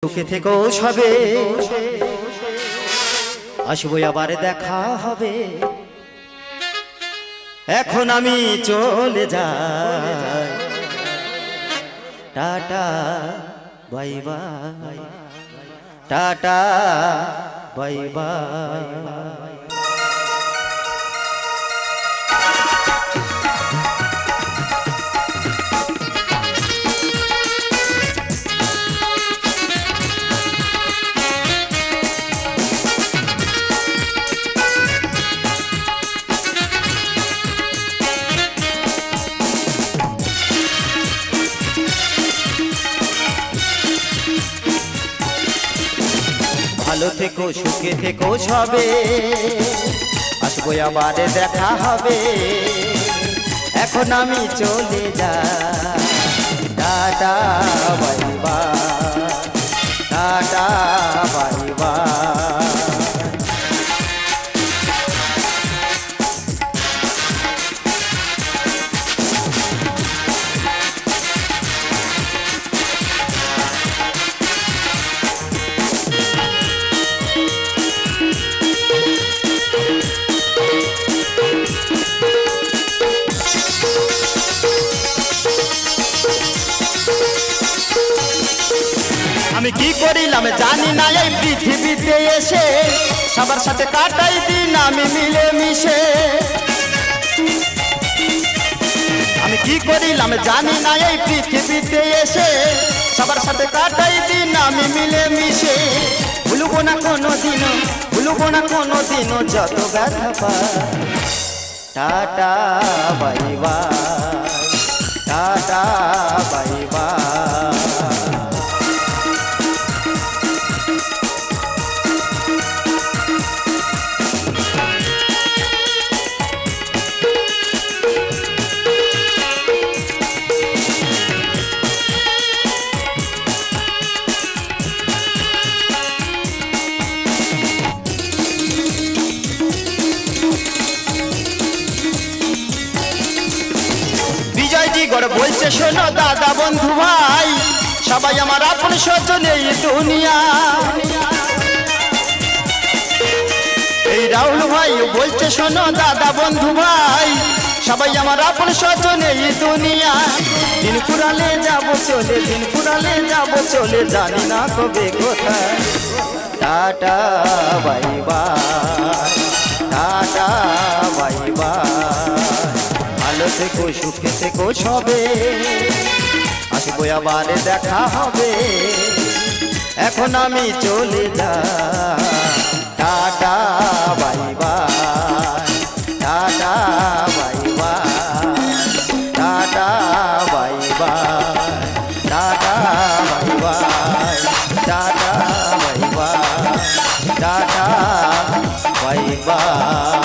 সুখে থেকো সবে, আসবো আবার দেখা হবে। এখন আমি চলে যাই, tata bye bye, tata bye by. ভালো থেকো সুখে থেকো সবে, আসবো আবার দেখা হবে। এখন আমি চলে যাই, tata bye bye, tata bye by. আমি কি করিলাম জানি না এই পৃথিবীতে এসে, সবার সাথে কাটাই দিন আমি মিলে মিশে। আমি কি করিলাম জানি না এই পৃথিবীতে এসে, সবার সাথে কাটাই দিন আমি মিলে মিশে। ভুলবো না কোনো দিনও, ভুলবো না কোনো দিনও যত ব্যথা পাই। Tata bye bye, tata bye bye. বলছে শোনো দাদা বন্ধু ভাই, সবাই আমার আপন স্বজন এই দুনিয়া। এই রাহুল ভাই বলছে শোনো দাদা বন্ধু ভাই, সবাই আমার আপন স্বজন এই দুনিয়া। দিন ফুরালে যাব চলে, দিন ফুরালে যাব চলে, জানি না কবে কোথায়। Tata bye bye, tata bye by. ভালো থেকো সুখে থেকো সবে, আসবো আবার দেখা হবে। এখন আমি চলে যাই, tata bye bye, tata bye bye, tata bye bye, tata bye bye, tata bye bye, tata bye by.